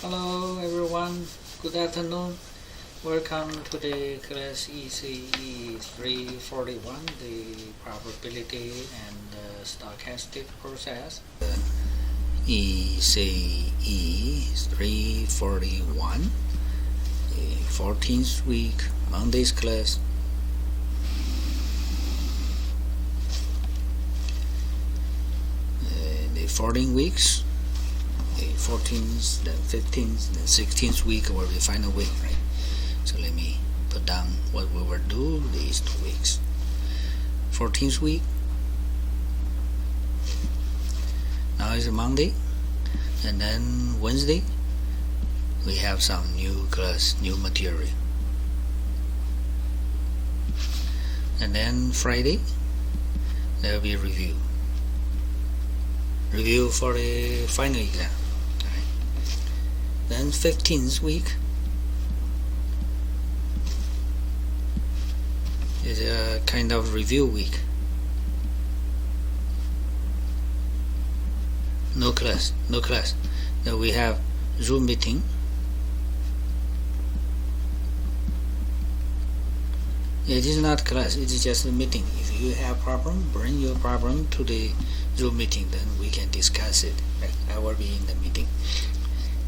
Hello everyone, good afternoon. Welcome to the class ECE341, the probability and stochastic process. ECE341, the 14th week, Monday's class. The 14 weeks. The 14th, then 15th, then 16th week will be the final week, right? So let me put down what we will do these 2 weeks. 14th week. Now is Monday, and then Wednesday we have some new class, new material. And then Friday there will be review for the final exam. Then 15th week is a kind of review week. No class. Then we have Zoom meeting. It is not class, it is just a meeting. If you have problem, bring your problem to the Zoom meeting, then we can discuss it. Right? I will be in the meeting.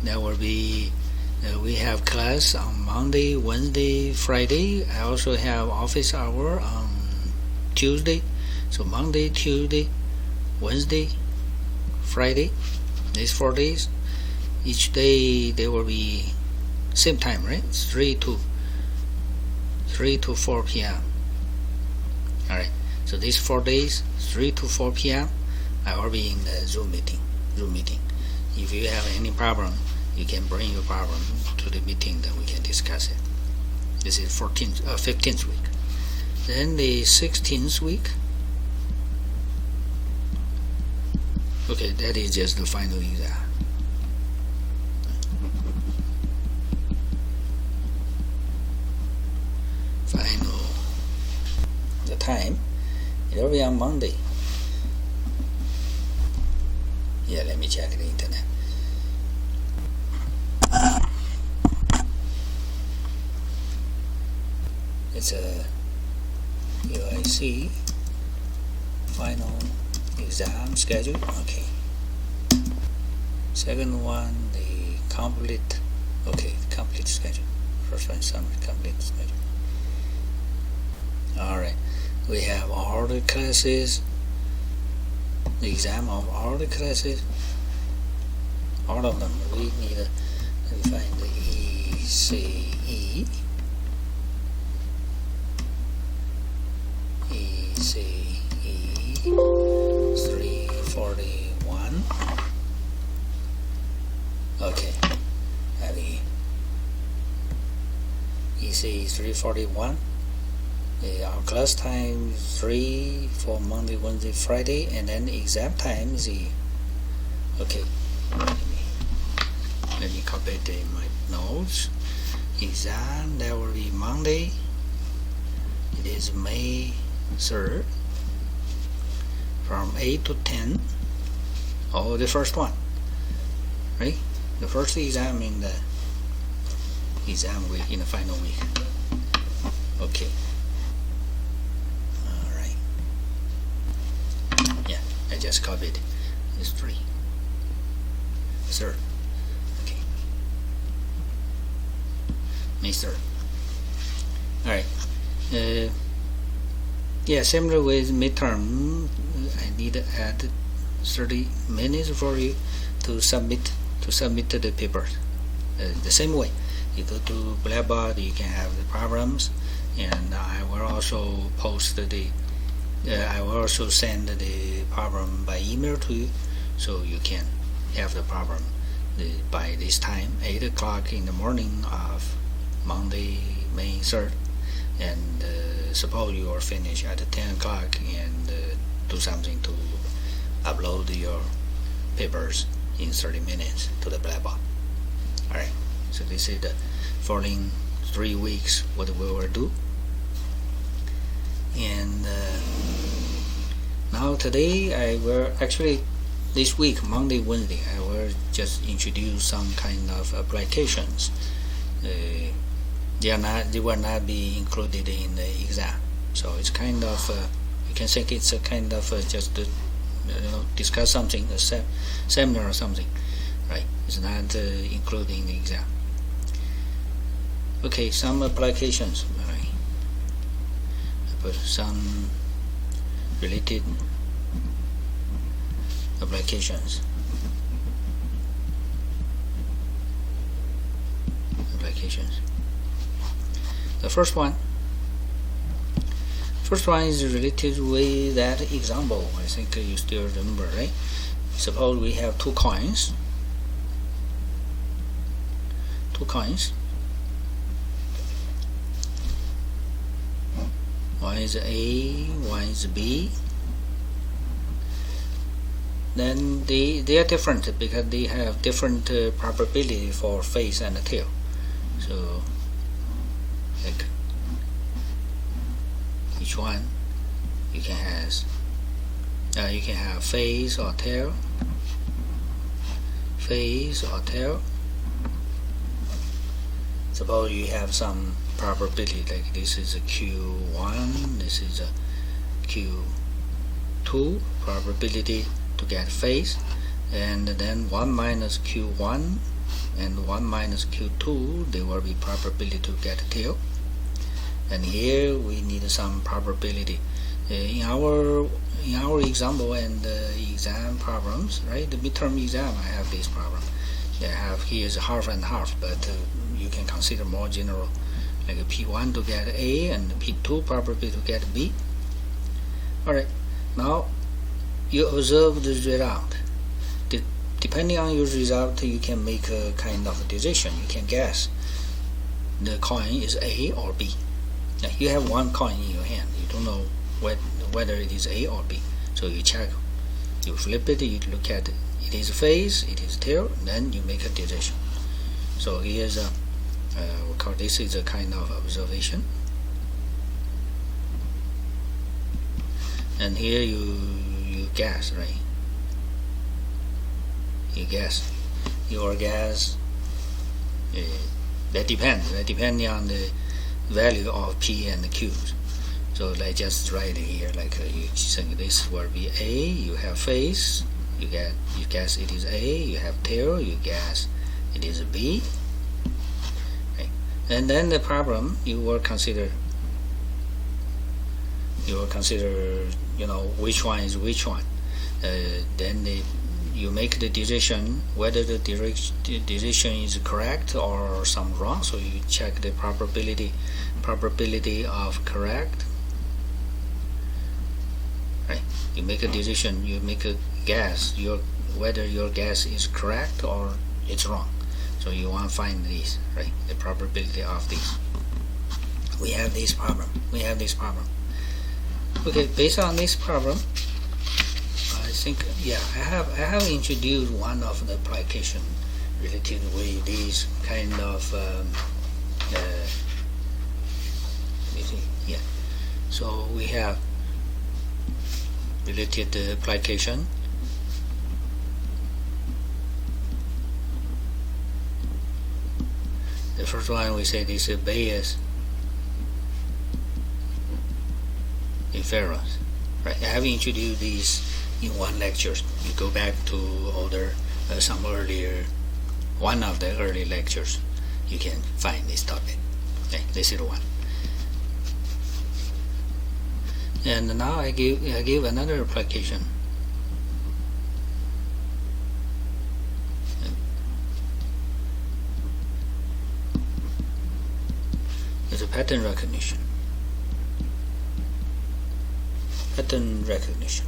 There will be, we have class on Monday, Wednesday, Friday. I also have office hour on Tuesday. So Monday, Tuesday, Wednesday, Friday, these 4 days. Each day there will be same time, right? 3 to 4 p.m. Alright, so these 4 days, 3 to 4 p.m. I will be in the Zoom meeting. If you have any problem, you can bring your problem to the meeting, then we can discuss it. This is 15th week. Then the 16th week. Okay, that is just the final exam. The time, it will be on Monday. Yeah, let me check the internet. It's a UIC final exam schedule. Okay. Second one, the complete. Okay, complete schedule. First one, summary, complete schedule. Alright, we have all the classes, the exam of all the classes, all of them. We need let me find the ECE341. Okay, the ECE341. Our class time is 3 for Monday, Wednesday, Friday, and then exam time is okay. Let me copy my notes. Exam that will be Monday. It is May 3rd from 8 to 10. Oh, the first one, right? The first exam in the exam week, in the final week. Okay. Alright. Yeah, I just copied. It's 3. 3rd. Okay. May 3rd. Alright. Yeah, similar with midterm, I need to add 30 minutes for you to submit the papers. The same way, you go to Blackboard, you can have the problems, and I will also post I will also send the problem by email to you, so you can have the problem by this time, 8 o'clock in the morning of Monday, May 3rd, and suppose you are finished at 10 o'clock and do something to upload your papers in 30 minutes to the Blackboard. Alright, so this is the following 3 weeks what we will do. And now today I will actually this week, Monday, Wednesday, I will just introduce some kind of applications. They will not be included in the exam. So it's kind of you can think it's a kind of just discuss something, a seminar or something, right? It's not included in the exam. Okay, some applications. Right? I put some related applications. The first one is related with that example. I think you still remember, right? Suppose we have two coins. One is A, one is B. Then they are different because they have different probability for face and tail. So like each one you can have face or tail. Suppose you have some probability, like this is a Q1, this is a Q2 probability to get face, and then 1 minus Q1 and 1 minus Q2, they will be probability to get tail. And here we need some probability. In our example and exam problems, right? The midterm exam, I have this problem. I have here is half and half, but you can consider more general, like a P1 to get A and P2 probability to get B. Alright, now you observe the result. Depending on your result, you can make a kind of a decision. You can guess the coin is A or B. Now you have one coin in your hand. You don't know whether it is A or B. So you check, you flip it, you look at it. It is face, it is tail, then you make a decision. So here's a we call this is a kind of observation. And here you guess, right? You guess. Your guess that depends on the value of P and Q. So let's just write it here, like you think this will be A, you have face, you guess it is A, you have tail, you guess it is B. Okay. And then the problem you will consider which one is which one. Then you make the decision whether the decision is correct or some wrong. So you check the probability of correct. Right? You make a decision. You make a guess. Whether your guess is correct or it's wrong. So you want to find this, right? The probability of this. We have this problem. Okay, based on this problem, I think I have introduced one of the application related with this kind of So we have related application. The first one we say this is Bayes inference. Right? I have introduced these in one lecture. You go back to some earlier, one of the early lectures, you can find this topic. Okay, this is the one. And now I give another application. It's a pattern recognition. Pattern recognition.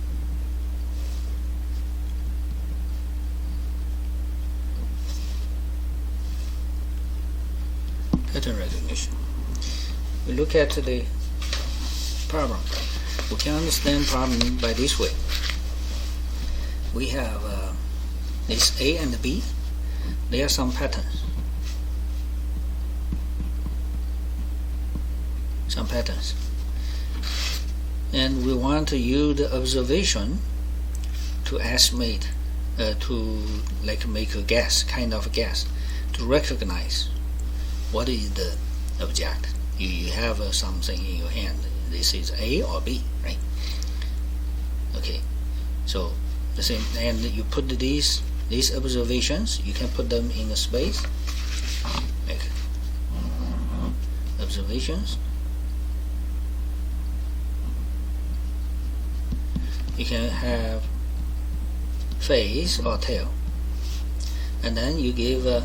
We look at the problem. We can understand problem by this way. We have this A and B. There are some patterns. And we want to use the observation to estimate to like make a guess, kind of guess, to recognize what is the object. You have something in your hand. This is A or B, right? Okay, so the same, and you put these observations. You can put them in a space, like observations. You can have face or tail, and then you give a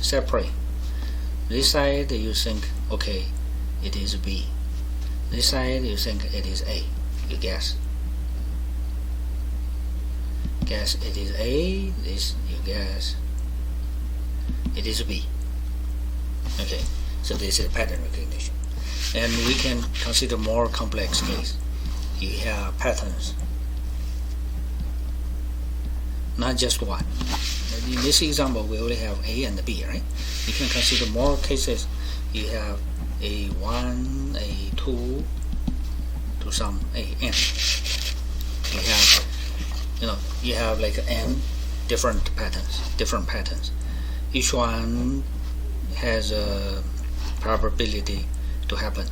separate. This side you think, okay, it is B. This side you think it is A. You guess it is A. This you guess it is B. Okay, so this is pattern recognition. And we can consider more complex case. You have patterns, not just one. In this example, we only have A and B, right? You can consider more cases. You have A1, A2, to some AN. You have like N different patterns. Each one has a probability to happen,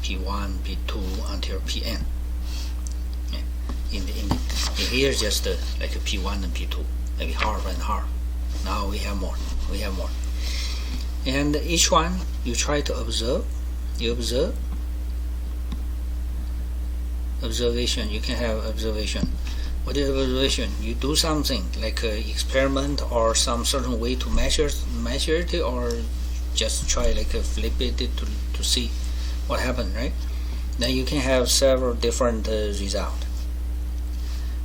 P1, P2 until Pn. In here just like a P1 and P2, maybe half and half. Now we have more. And each one you try to observe. You observe. Observation. You can have observation. What is observation? You do something like an experiment or some certain way to measure it, or just try like flip it to see what happened, right? Then you can have several different results.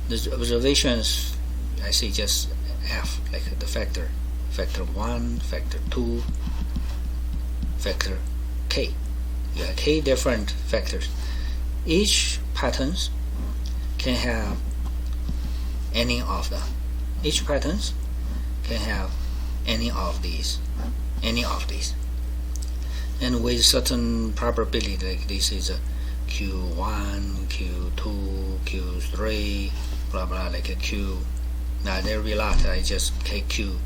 The observations, I say just F, like the factor 1, factor 2, factor K. You have K different factors. Each patterns can have any of them. Each patterns can have any of these. And with certain probability, like this is a Q1, Q2, Q3, blah blah, like a Q. Now there will be a lot. I just take Q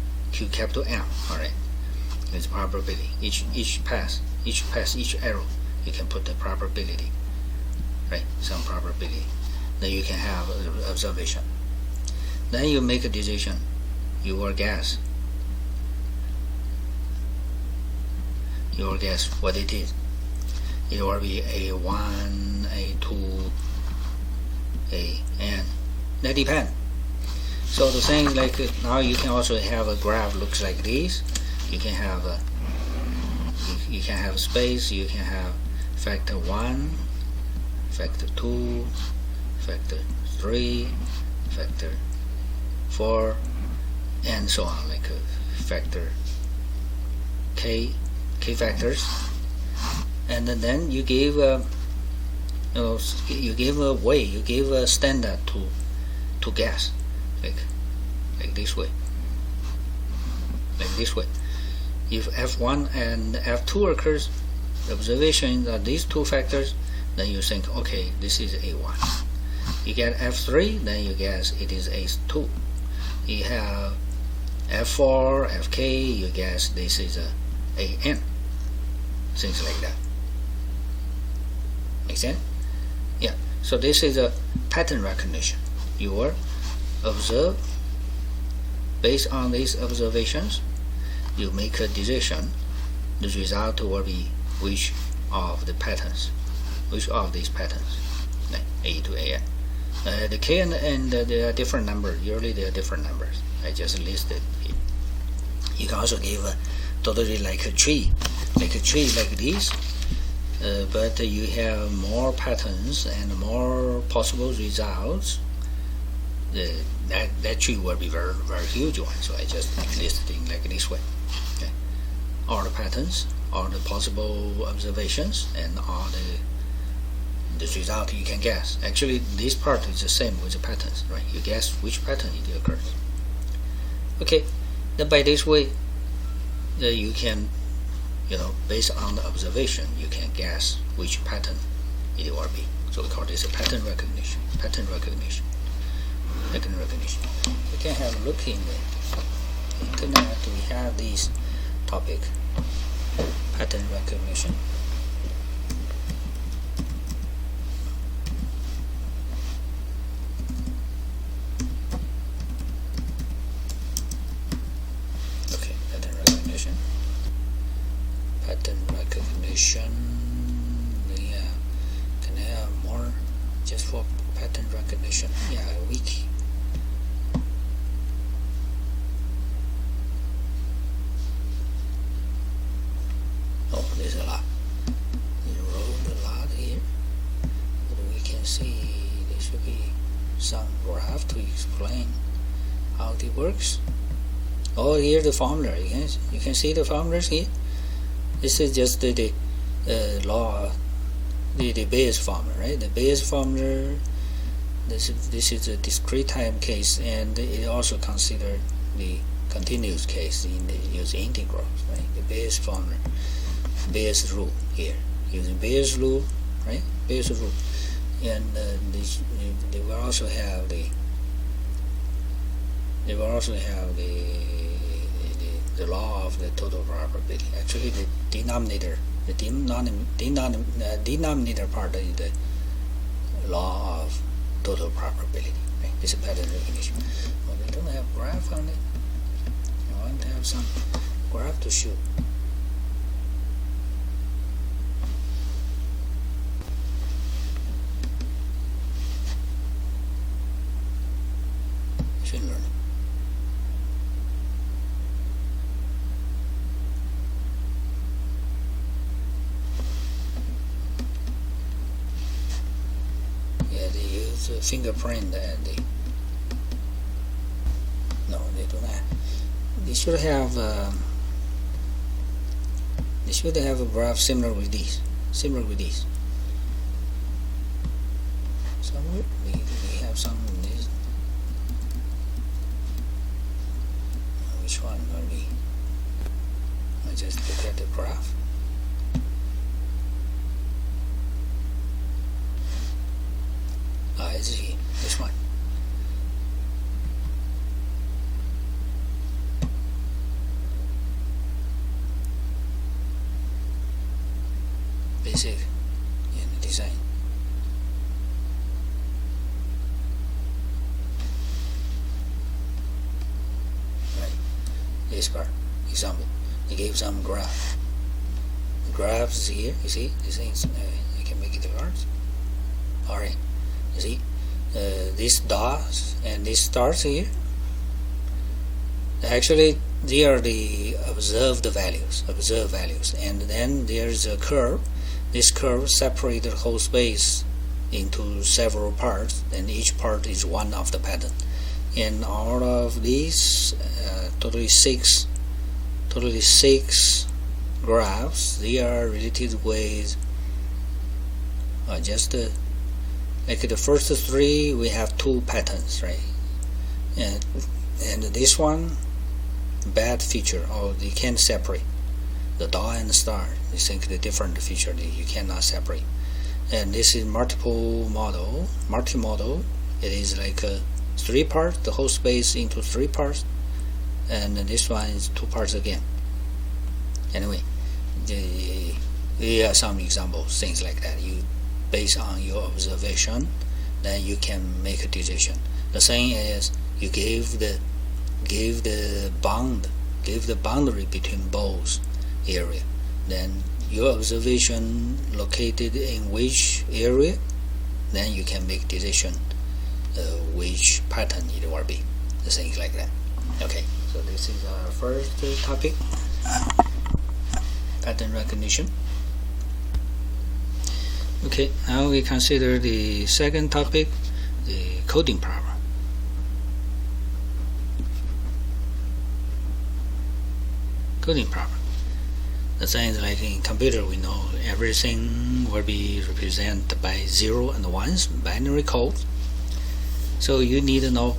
capital M. All right, it's probability. Each pass, each arrow, you can put the probability, right? Some probability. Then you can have observation. Then you make a decision. You will guess. You will guess what it is. It will be A1, A2, AN. That depends. So the thing like now you can also have a graph looks like this. You can have you can have space. You can have factor 1, factor 2, factor 3, factor 4, and so on, like factor K factors. And then you give you give a way, you give a standard to guess, like this way, If F1 and F2 occurs, the observation are these two factors, then you think, okay, this is A1. You get F3, then you guess it is A2. You have F4, Fk, you guess this is a AN. Things like that. Make sense? Yeah. So this is a pattern recognition. You will observe. Based on these observations, you make a decision. The result will be which of these patterns, like A to AN. The K and N, they are different numbers. Usually they are different numbers. I just listed here. You can also give totally like a tree like this, but you have more patterns and more possible results. That tree will be very, very huge one. So I just listed it like this way. Okay. All the patterns, all the possible observations, and all the result you can guess. Actually, this part is the same with the patterns, right? You guess which pattern it occurs. Okay, then by this way, you can, based on the observation, you can guess which pattern it will be. So we call this a pattern recognition. pattern recognition. You can have a look in the internet. We have this topic, pattern recognition. Okay, pattern recognition. Pattern recognition. Yeah, can I have more just for pattern recognition? Yeah, a wiki. Oh, there's a lot. You wrote a lot here, but we can see there should be some graph to explain how it works. Oh, here's the formula. You can see the formulas here. This is just the law, the Bayes formula, right? The Bayes formula. This is a discrete time case, and it also considered the continuous case in the use integrals, right? The Bayes formula, Bayes rule here, using Bayes rule, right? Bayes rule, and they will also have the law of the total probability. Actually, the denominator part is the law of total probability. Right? This is pattern recognition. Well, they don't have graph on it. I want to have some graph to show. Machine learning. Fingerprint and no, they do not. They should have a graph similar with these. Somewhere we have some in this. Which one will be? I just look at the graph. It's here, this one. Basic in the design. Right. This part, example. He gave some graph. The graphs here, you see? This thing, I can make it large. Alright. You see, these dots and these stars here, actually they are the observed values, and then there's a curve. This curve separates the whole space into several parts, and each part is one of the pattern. And all of these, totally six graphs, they are related with just like the first three, we have two patterns, right? And this one, bad feature, or they can't separate. The dot and the star, they think the different feature that you cannot separate. And this is multi-model. It is like three parts, the whole space into three parts, and this one is two parts again. Anyway, there are some examples, things like that. Based on your observation, then you can make a decision. The thing is, you give the boundary between both area. Then your observation located in which area, then you can make decision which pattern it will be. The things like that. Okay, so this is our first topic, pattern recognition. Okay, now we consider the second topic, the coding problem. The thing is, like in computer, we know everything will be represented by 0 and 1s, binary code. So you need to know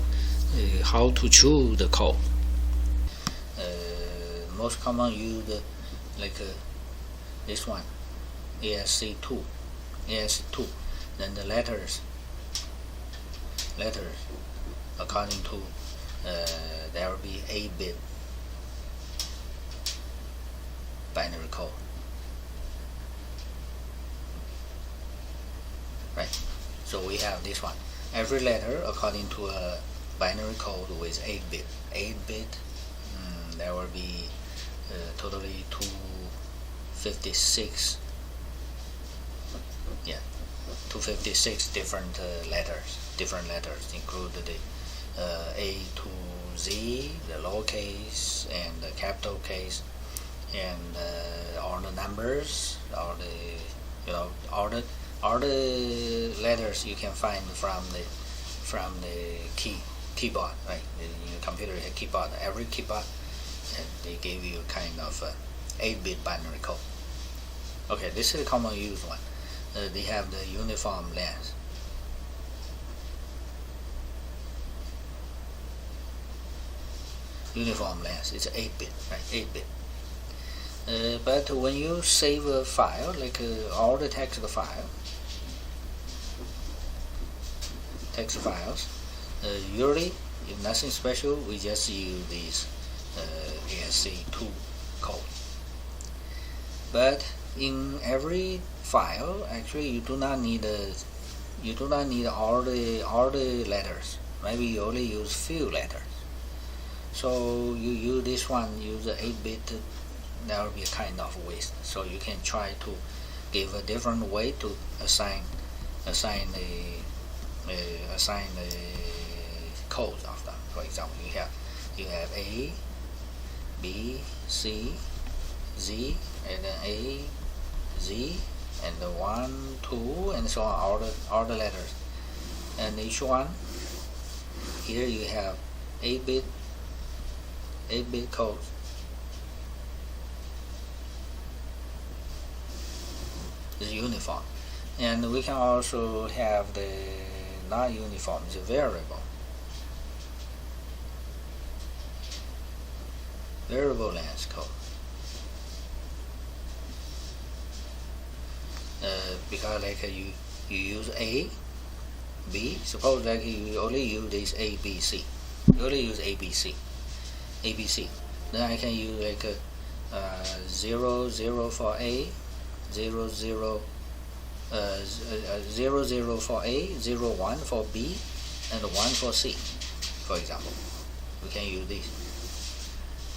how to choose the code. Most common used like this one, ECE2. Then the letters according to there will be 8-bit binary code. Right. So we have this one. Every letter according to a binary code with 8-bit. 8-bit, there will be totally 256. Yeah, 256 different letters, include the A to Z, the lowercase and the capital case, and all the numbers, all the letters you can find from the keyboard, right? In your computer you have keyboard. Every keyboard, they gave you kind of 8-bit binary code. Okay, this is a common used one. They have the uniform length. Uniform length, it's 8-bit, right? 8-bit. But when you save a file, like all the text files, usually, if nothing special, we just use this ECE2 code. But in every file, actually, you do not need all the letters. Maybe you only use few letters. So you use this one, use the 8-bit. That will be a kind of waste. So you can try to give a different way to assign the codes of them. For example, you have A, B, C, Z, and then A, Z, and the 1, 2, and so on. All the letters, and each one. Here you have 8-bit codes. Is uniform, and we can also have the not uniform, is a variable length code. Because like you use A, B. Suppose like you only use this A, B, C. You only use A, B, C. Then I can use like 0, 0 for A. 0, 0 for A, 0, 1 for B, and 1 for C, for example. We can use this.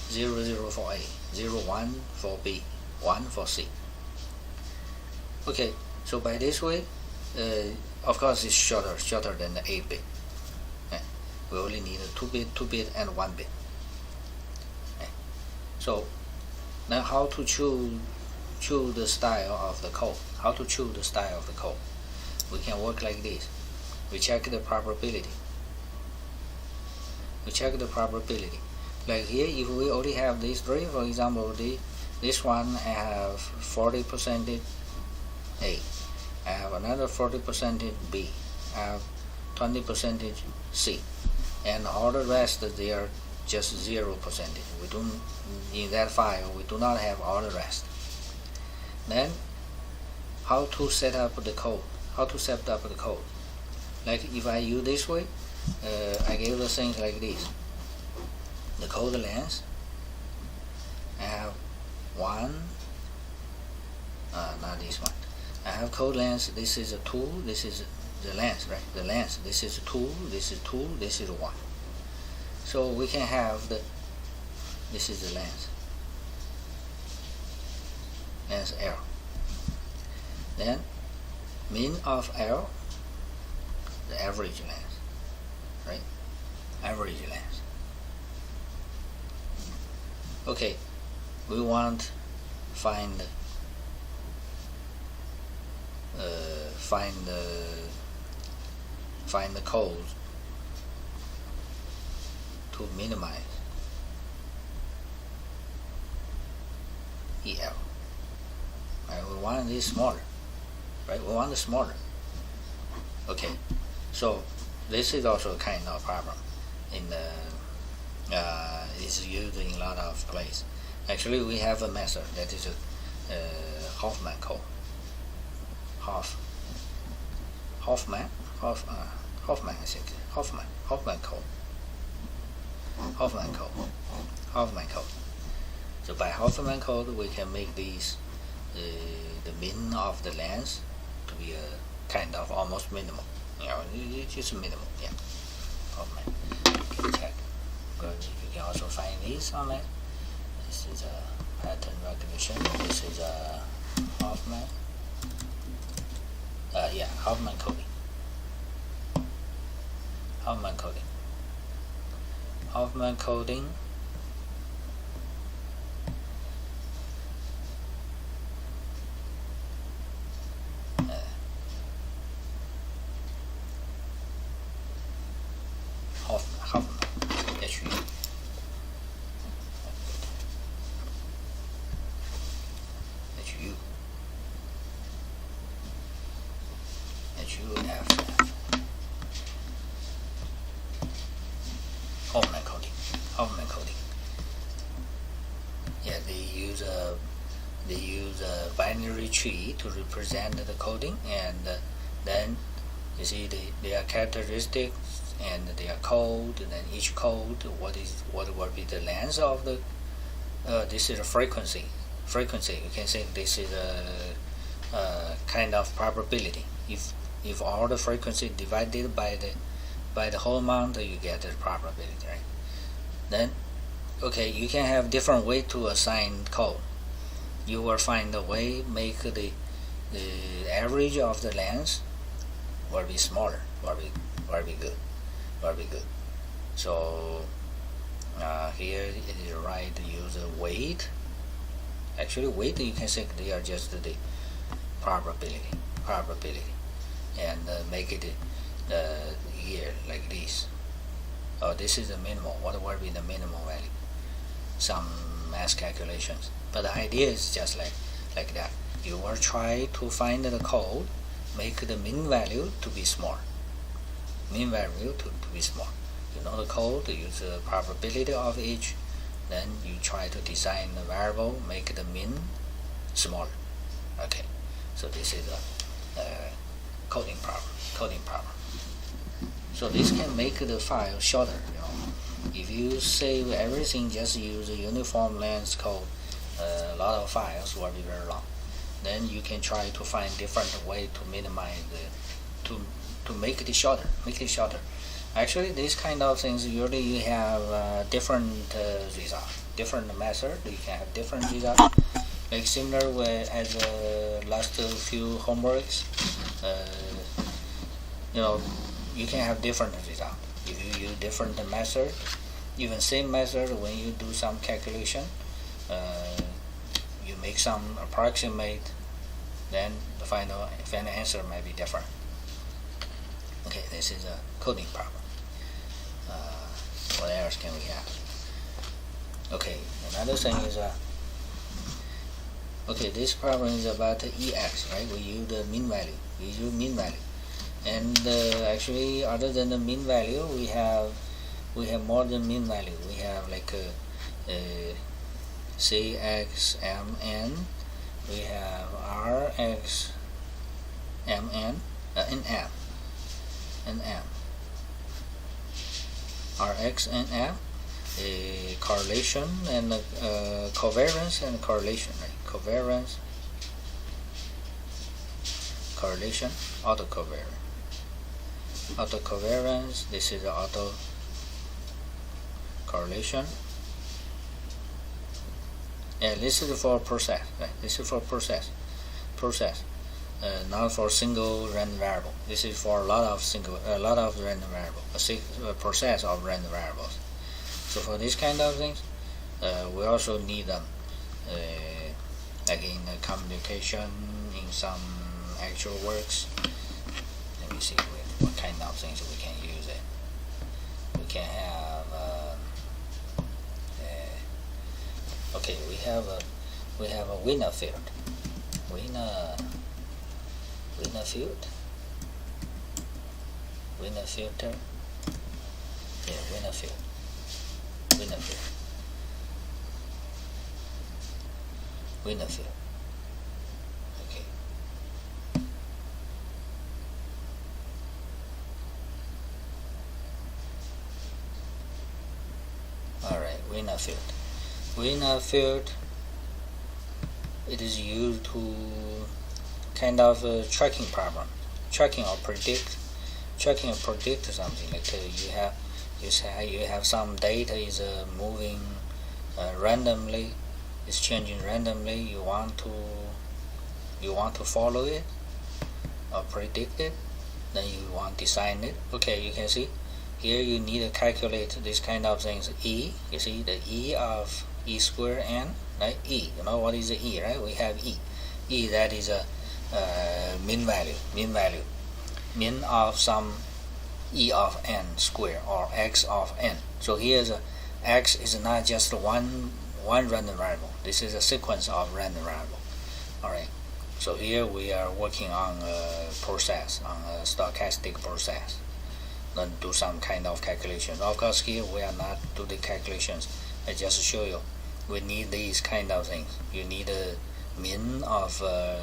0, 0 for A, 0, 1 for B, 1 for C. Okay, so by this way, of course it's shorter than the 8-bit. We only need a 2-bit, and 1-bit. So now how to choose the style of the code. We can work like this. We check the probability. Like here, if we only have these three, for example, this one I have 40% A. I have another 40% B. I have 20% C. And all the rest, they are just 0%. We don't, in that file, we do not have all the rest. Then, how to set up the code? Like if I use this way, I give the things like this. The code length, I have one, not this one. I have code length, this is a 2, this is the length, right? The length, this is 2, this is 2, this is 1. So we can have this is the length L. Then mean of L, the average length, right? Average length. Okay, we want find the code to minimize EL. Right, we want this smaller, right? We want it smaller. Okay, so this is also a kind of problem in the is used in a lot of places. Actually, we have a method that is a Hoffman code. Hoffman code. So by Hoffman code, we can make these the min of the length to be a kind of almost minimal. It's just minimal. Yeah. Hoffman. Okay, check. Good. You can also find these online. This is a pattern recognition. This is a Hoffman. Hoffman coding. Hoffman coding. Hoffman. HUF. Hoffman coding. Yeah, they use a binary tree to represent the coding, and then you see their characteristics and their code, and then each code what will be the length of the this is a frequency. You can say this is a kind of probability. If all the frequency divided by the whole amount, you get the probability, right? Then, okay, you can have different way to assign code. You will find a way make the average of the length will be smaller, will be good. So here it is right to use a weight. Actually, weight you can say they are just the probability, and make it here like this. Oh, this is the minimal. What will be the minimal value? Some math calculations, but the idea is just like that. You will try to find the code, make the mean value to be small. You know the code, use the probability of each, then you try to design the variable, make the mean smaller. Okay, so this is a coding problem. So this can make the file shorter. If you save everything, just use a uniform length code, a lot of files will be very long. Then you can try to find different way to minimize to make it shorter. Actually, these kind of things usually you have different results, different method. You can have different results. Like similar with as last few homeworks, you can have different results if you use different method. Even same method, when you do some calculation, you make some approximate, then the final answer might be different. Okay, this is a coding problem. What else can we have? Okay, another thing is this problem is about EX, right? We use the mean value. And actually, other than the mean value, we have more than mean value. We have like CXMN, we have RXMN, NM, RX and M, a correlation and covariance and correlation, right? Covariance, correlation, autocovariance. This is the auto correlation, and this is for process, right? This is for process, not for single random variable. This is for a lot of random variables, a process of random variables. So for this kind of things, we also need them, like in communication, in some actual works. Let me see what kind of things we can use it. We can have we have a winner field. Winner filter. Yeah, winner field. Okay. field. Winner field, it is used to kind of tracking problem, tracking or predict something. Like you have some data is moving randomly, it's changing randomly. You want to follow it or predict it, then you want to design it. Okay, you can see here you need to calculate this kind of things. E, you see the E of E square n, right? E, you know what is the E, right? We have E. E, that is a mean of some E of n square or x of n. So here's x is not just one random variable. This is a sequence of random variable. All right. So here we are working on a process, on a stochastic process. Then do some kind of calculation. Of course, here we are not do the calculations. I just show you. We need these kind of things. You need a mean of a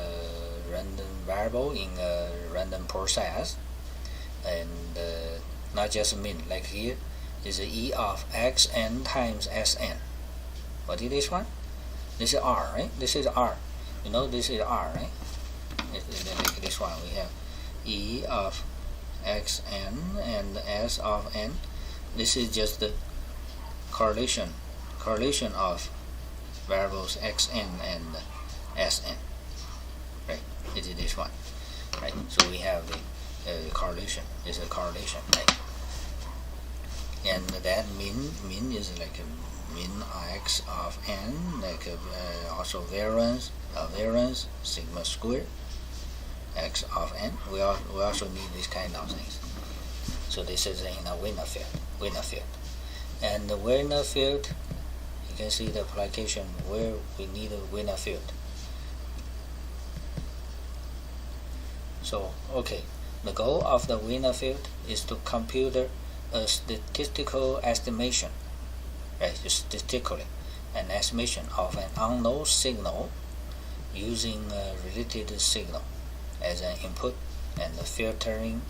random variable in a random process, and not just mean. Like here is E of xn times Sn. What is this one? This is R, right? This is R. You know this is R, right? Like this one, we have E of xn and S of n. This is just the correlation of variables xn and Sn, right? It is this one, right? So we have the correlation. It's a correlation, right? And that mean is like a mean x of n, like also variance sigma squared x of n. We also need this kind of things. So this is in a winner field, and the winner field, you can see the application where we need a winner field. So okay, the goal of the winner field is to compute a statistical estimation, right? Statistically, an estimation of an unknown signal using a related signal as an input and filtering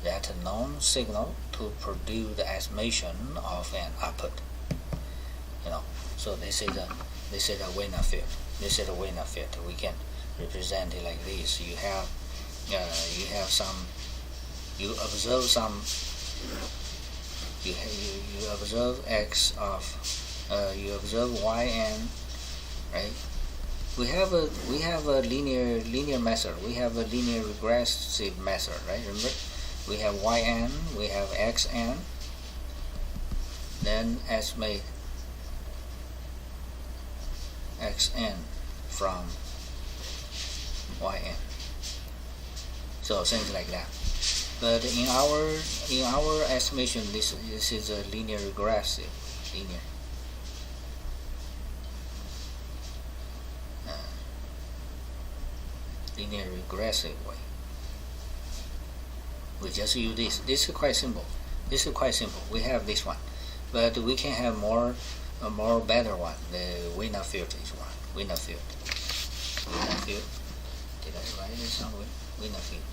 that known signal to produce the estimation of an output. You know, so this is a winner field. This is a winner field. We can represent it like this. You observe x of you observe yn, right? We have a linear method. We have a linear regressive method, right? Remember, we have yn, we have xn, then estimate xn from yn. So things like that. But in our estimation, this is a linear regressive way. We just use this. This is quite simple. We have this one, but we can have a more better one. The winner field is one. Winner field. Did I write it somewhere? Winner field.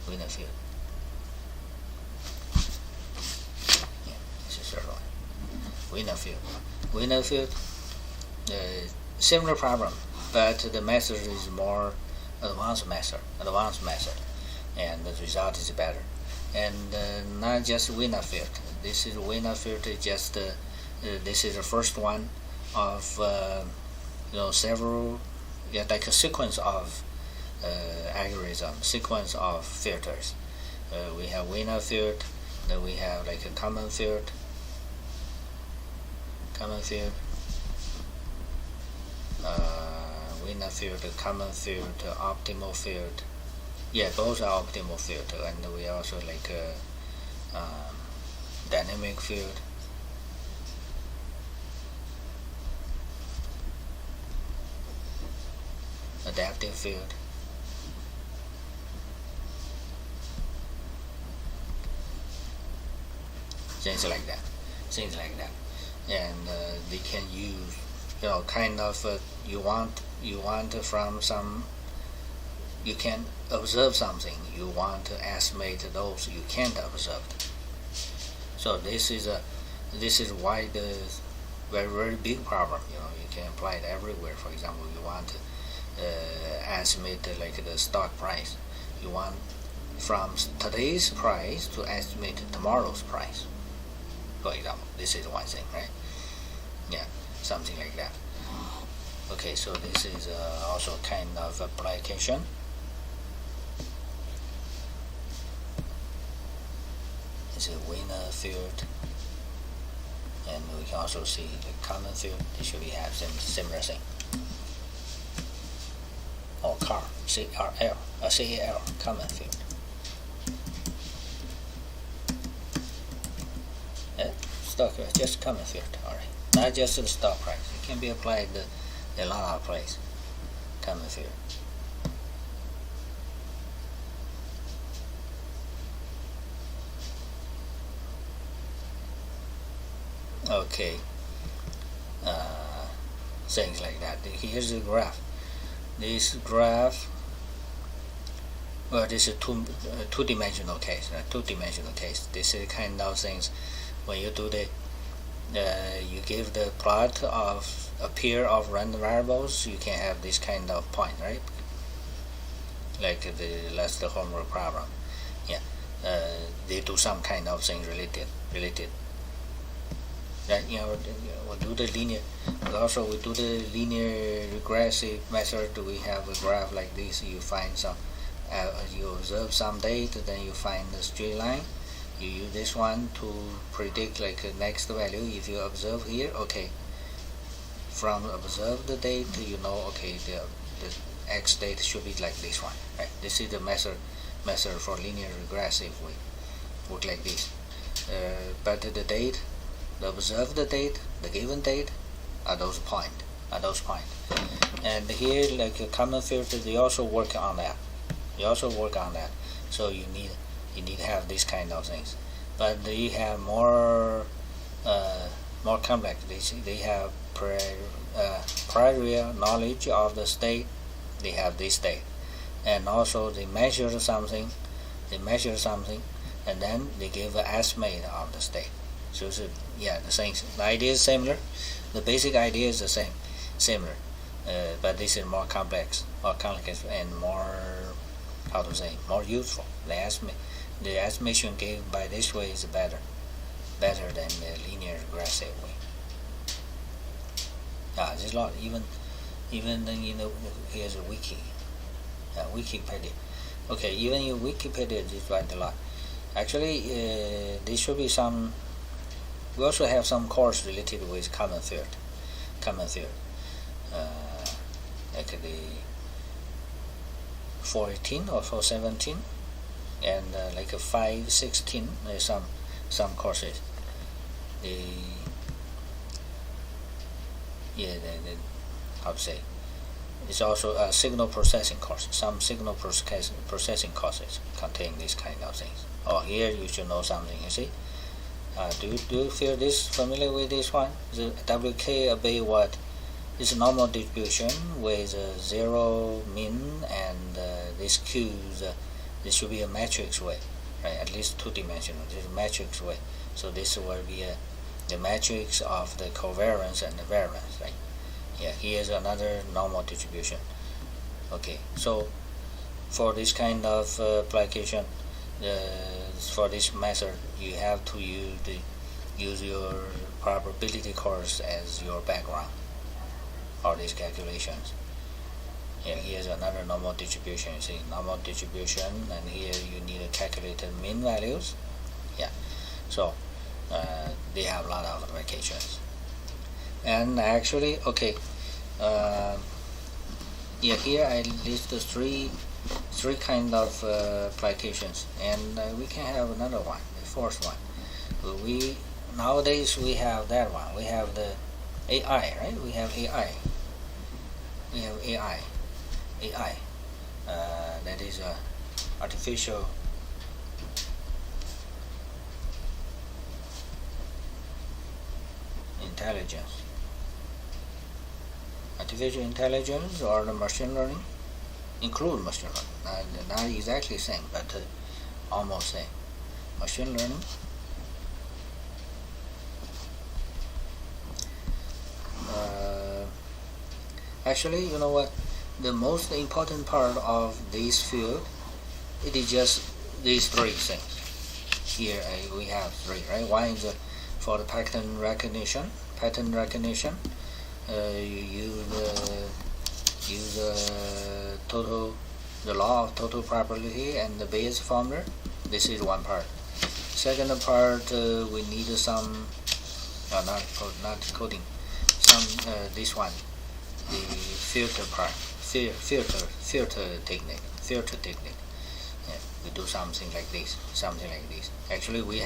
Winner field. Yeah, this is the third one. Winner field. Similar problem, but the method is more advanced method, and the result is better. And not just winner field. This is winner field. Just this is the first one of several, like a sequence of algorithm, sequence of filters. We have winner field. Then we have like a common field. Winner field, common field, optimal field. Yeah, both are optimal field, and we also like dynamic field. Adaptive field. Things like that. And they can use, kind of you want from some, you can observe something, you want to estimate those you can't observe. So this is why the very big problem. You can apply it everywhere. For example, you want to estimate like the stock price. You want from today's price to estimate tomorrow's price. For example, this is one thing, right? Yeah, something like that. Okay, so this is also kind of application. It's a Wiener field, and we can also see the common field. They should have some similar thing. Or car, CAL, common field. Stock, just common field, alright. Not just the stock price. It can be applied a lot of places. Common field. Okay. Things like that. Here's the graph. This graph, well, this is two-dimensional case. Two-dimensional case. This is kind of things when you do you give the plot of a pair of random variables, you can have this kind of point, right? Like that's the homework problem. Yeah, they do some kind of thing related. Right? We do the linear. But also we do the linear regressive method. We have a graph like this. You find some, you observe some data, then you find the straight line. You use this one to predict like the next value. If you observe here, okay, from observed data, okay, the x data should be like this one, right? This is the method for linear regressive. We work like this. But the date, the observed date, the given date, are those points. And here, like a common filter, they also work on that. So you need to have this kind of things, but they have more complex. They have prior knowledge of the state. They have this state, and also they measure something, and then they give an estimate of the state. So it's the same. The idea is similar. The basic idea is the same, similar, but this is more complex, and more, more useful. The estimation given by this way is better than the linear regressive way. There's a lot. Even here's a Wikipedia. Okay, even in Wikipedia, just write a lot. Actually, there should be some. We also have some course related with common field, like the 418 or 417. And like a 516, there's some courses. How to say? It's also a signal processing course. Some signal processing courses contain these kind of things. Here you should know something. You see? Do you feel familiar with this one? The WK obey what? It's a normal distribution with zero mean, and this Q. This should be a matrix way, right? At least two-dimensional. This is a matrix way. So this will be the matrix of the covariance and the variance, right? Yeah, here's another normal distribution. Okay, so for this kind of application, for this method, you have to use your probability course as your background for these calculations. Yeah, here's another normal distribution. You see, normal distribution, and here you need to calculate the mean values. Yeah, so they have a lot of applications. And actually, okay, here I list the three kind of applications, and we can have another one, the fourth one. Nowadays we have that one. We have the AI, right? We have AI. That is artificial intelligence. Artificial intelligence or the machine learning include machine learning. Not exactly same, but almost same. Machine learning Actually, you know what? The most important part of this field, it is just these three things. Here we have three, right? One is for the pattern recognition. You use the law of total probability and the Bayes formula. This is one part. Second part, we need some not coding. This one, the filter part, filter technique. Yeah, we do something like this. Actually, we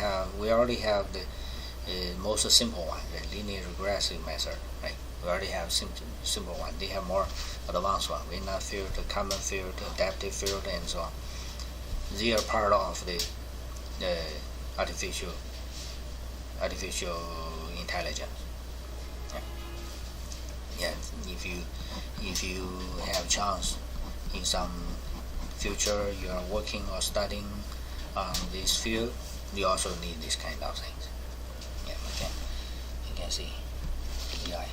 already have the most simple one, the linear regressive method, right? We already have simple one. They have more advanced one. Winner filter, common filter, adaptive filter, and so on. They are part of the artificial intelligence. Yeah, if you have chance in some future you are working or studying on this field, you also need this kind of things. Yeah, you can see AI.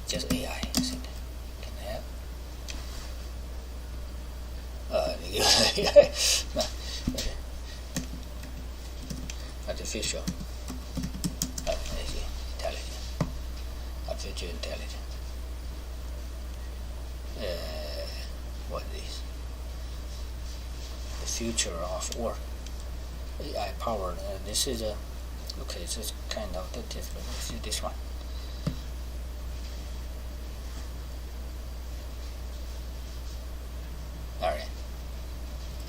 Just AI, I think. Can I have? Artificial intelligence. What is the future of work? AI powered. This is a okay. This is kind of the different. See this one. All right.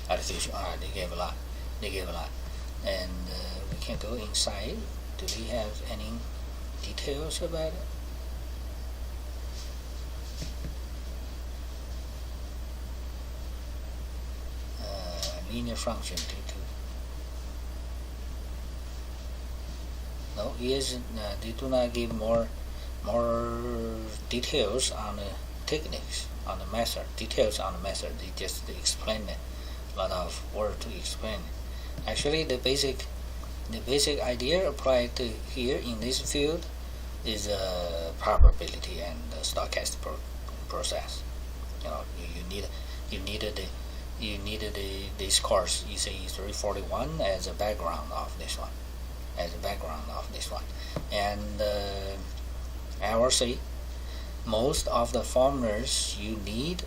Artificial. They gave a lot. And we can go inside. Do we have any details about it? Linear function T2. No, they do not give more details on the techniques, on the method. Details on the method. They just explain it. A lot of work to explain it. Actually, the basic idea applied to here in this field is probability and stochastic process. You know, you needed this course ECE341 as a background of this one, and I will say most of the formulas you need.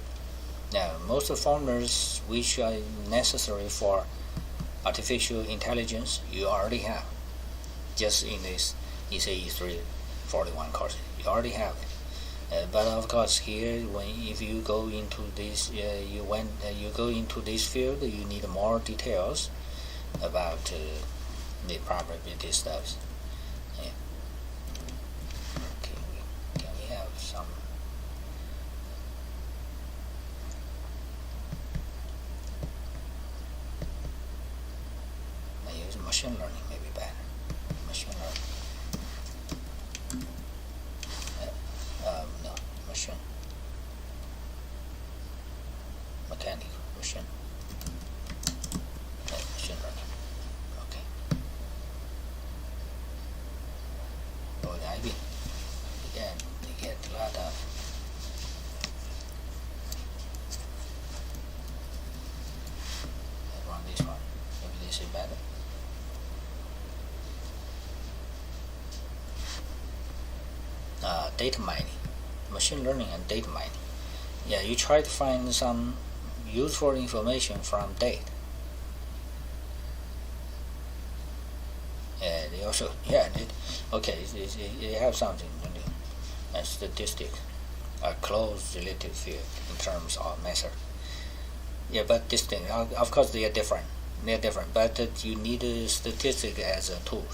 Most of the formulas which are necessary for artificial intelligence you already have, just in this ECE341 course. You already have it. But of course, here, if you go into this, you go into this field, you need more details about the probability stuff. Yeah. Okay, can we have some? I use machine learning, maybe better. Machine learning. No, machine. Mechanical machine. Machine learning. Okay. Oh, the IB. Again, they get a lot of. I run this one. Maybe this is better. Data mining, machine learning and data mining. Yeah, you try to find some useful information from data. They also, they have something, a statistic, a closed relative field in terms of method. Yeah, but this thing, of course, they are different. But you need a statistic as a tool.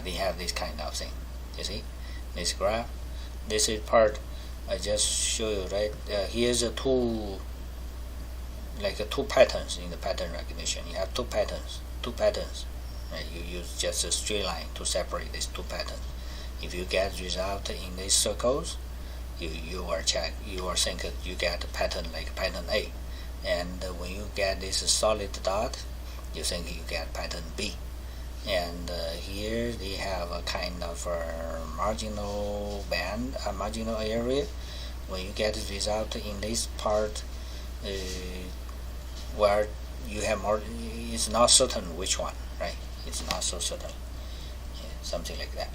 They have this kind of thing. You see, this graph. This is part I just show you, right? Here's a two patterns in the pattern recognition. You have two patterns. Right? You use just a straight line to separate these two patterns. If you get result in these circles, you think you get a pattern like pattern A, and when you get this solid dot, you think you get pattern B. And here they have a kind of marginal band, a marginal area. When you get the result in this part, where you have more, it's not certain which one, right? It's not so certain. Yeah, something like that.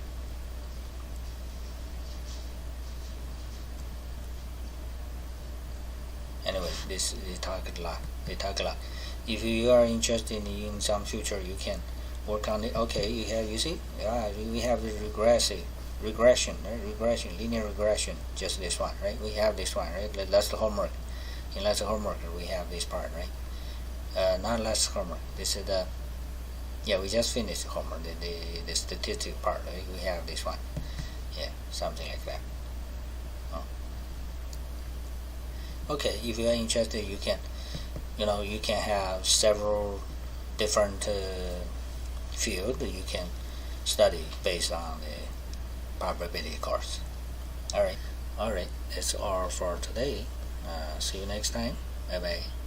Anyway, they talk a lot. If you are interested in some future, you can work on it. Okay, you see, we have the regression, linear regression, just this one, right? We have this one, right? That's the homework. In last homework, we have this part, right? Not last homework. This is the, we just finished the homework, the statistic part, right? We have this one. Yeah, something like that. Okay, if you are interested, you can have several different fields you can study based on the probability course. All right, that's all for today. See you next time. Bye bye.